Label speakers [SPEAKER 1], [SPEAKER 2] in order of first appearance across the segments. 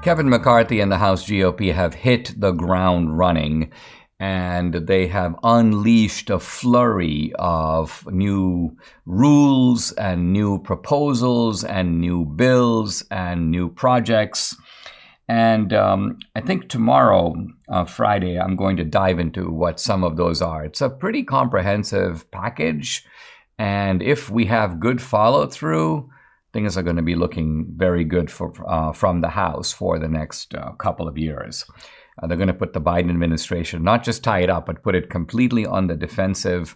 [SPEAKER 1] Kevin McCarthy and the House GOP have hit the ground running, and they have unleashed a flurry of new rules and new proposals and new bills and new projects. And I think tomorrow, Friday, I'm going to dive into what some of those are. It's a pretty comprehensive package. And if we have good follow-through, things are going to be looking very good from the House for the next couple of years. They're going to put the Biden administration, not just tie it up, but put it completely on the defensive.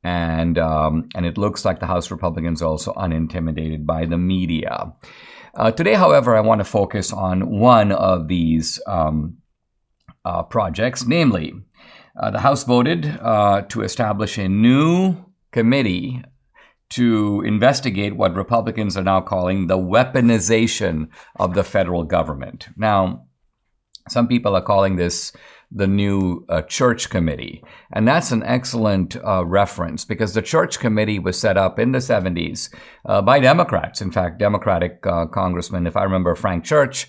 [SPEAKER 1] And it looks like the House Republicans are also unintimidated by the media. Today, however, I want to focus on one of these projects, namely, the House voted to establish a new committee to investigate what Republicans are now calling the weaponization of the federal government. Now, some people are calling this the new Church Committee. And that's an excellent reference, because the Church Committee was set up in the 70s by Democrats. In fact, Democratic Congressman, if I remember, Frank Church.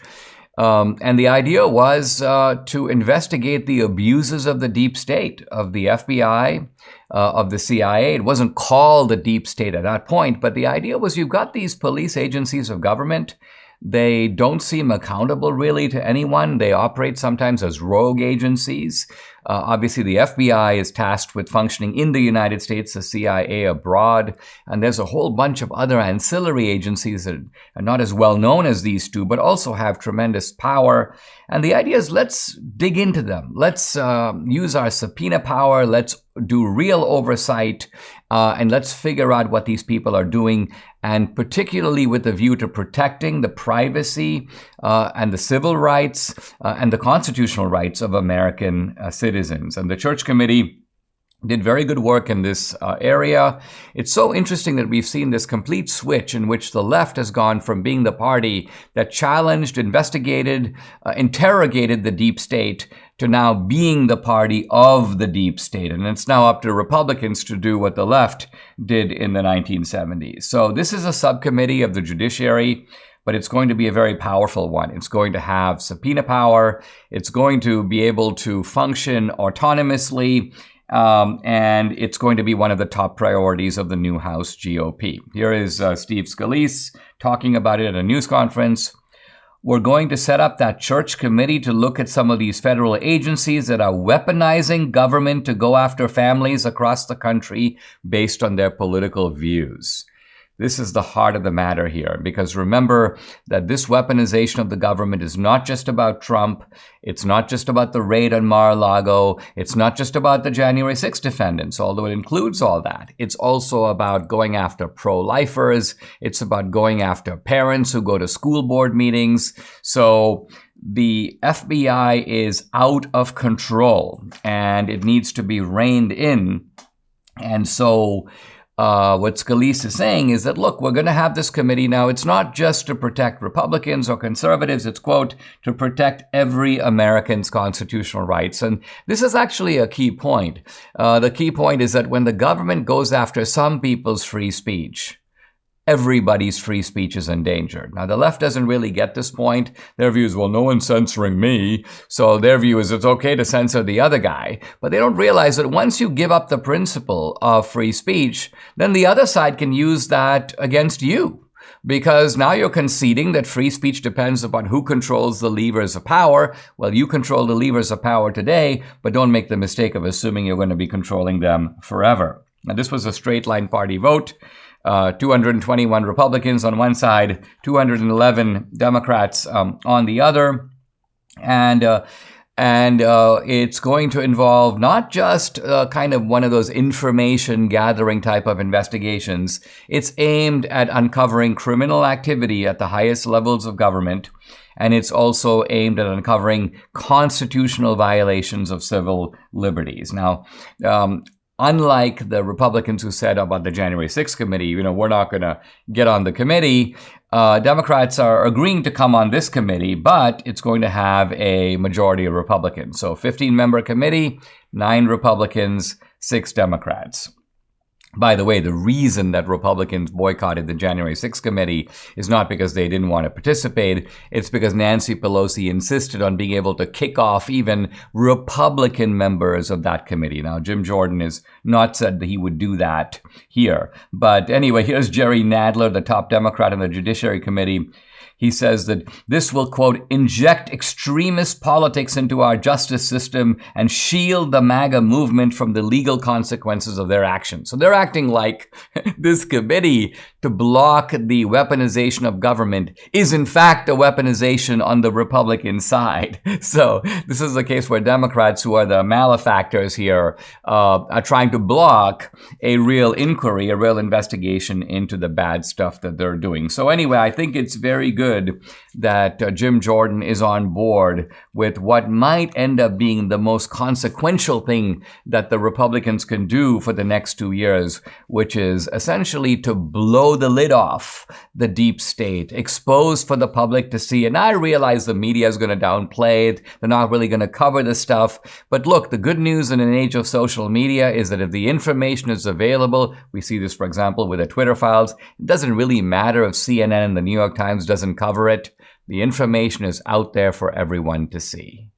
[SPEAKER 1] And the idea was to investigate the abuses of the deep state, of the FBI, of the CIA. It wasn't called the deep state at that point, but the idea was you've got these police agencies of government. They don't seem accountable really to anyone. They operate sometimes as rogue agencies. Obviously, the FBI is tasked with functioning in the United States, the CIA abroad, and there's a whole bunch of other ancillary agencies that are not as well known as these two, but also have tremendous power. And the idea is, let's dig into them. Let's use our subpoena power. Let's do real oversight, and let's figure out what these people are doing, and particularly with a view to protecting the privacy and the civil rights and the constitutional rights of American citizens. And the Church Committee did very good work in this area. It's so interesting that we've seen this complete switch in which the left has gone from being the party that challenged, investigated, interrogated the deep state to now being the party of the deep state. And it's now up to Republicans to do what the left did in the 1970s. So this is a subcommittee of the judiciary, but it's going to be a very powerful one. It's going to have subpoena power. It's going to be able to function autonomously. And it's going to be one of the top priorities of the new House GOP. Here is Steve Scalise talking about it at a news conference. We're going to set up that Church Committee to look at some of these federal agencies that are weaponizing government to go after families across the country based on their political views. This is the heart of the matter here, because remember that this weaponization of the government is not just about Trump. It's not just about the raid on Mar-a-Lago. It's not just about the January 6th defendants, although it includes all that. It's also about going after pro-lifers. It's about going after parents who go to school board meetings. So the FBI is out of control, and it needs to be reined in. And so what Scalise is saying is that, look, we're going to have this committee now. It's not just to protect Republicans or conservatives. It's, quote, to protect every American's constitutional rights. And this is actually a key point. The key point is that when the government goes after some people's free speech, everybody's free speech is endangered. Now, the left doesn't really get this point. Their view is, well, no one's censoring me. So their view is it's okay to censor the other guy. But they don't realize that once you give up the principle of free speech, then the other side can use that against you. Because now you're conceding that free speech depends upon who controls the levers of power. Well, you control the levers of power today, but don't make the mistake of assuming you're going to be controlling them forever. Now, this was a straight line party vote. 221 Republicans on one side, 211 Democrats on the other. And it's going to involve not just kind of one of those information gathering type of investigations. It's aimed at uncovering criminal activity at the highest levels of government. And it's also aimed at uncovering constitutional violations of civil liberties. Now, unlike the Republicans who said about the January 6th committee, we're not going to get on the committee, Democrats are agreeing to come on this committee, but it's going to have a majority of Republicans. So 15-member committee, 9 Republicans, 6 Democrats. By the way, the reason that Republicans boycotted the January 6th committee is not because they didn't want to participate. It's because Nancy Pelosi insisted on being able to kick off even Republican members of that committee. Now, Jim Jordan has not said that he would do that here. But anyway, here's Jerry Nadler, the top Democrat in the Judiciary Committee. He says that this will, quote, inject extremist politics into our justice system and shield the MAGA movement from the legal consequences of their actions. So they're acting like this committee to block the weaponization of government is in fact a weaponization on the Republican side. So this is a case where Democrats, who are the malefactors here, are trying to block a real inquiry, a real investigation into the bad stuff that they're doing. So anyway, I think it's very good that Jim Jordan is on board with what might end up being the most consequential thing that the Republicans can do for the next 2 years, which is essentially to blow the lid off the deep state, expose for the public to see. And I realize the media is going to downplay it. They're not really going to cover the stuff. But look, the good news in an age of social media is that if the information is available, we see this, for example, with the Twitter files, it doesn't really matter if CNN and the New York Times doesn't cover it. The information is out there for everyone to see.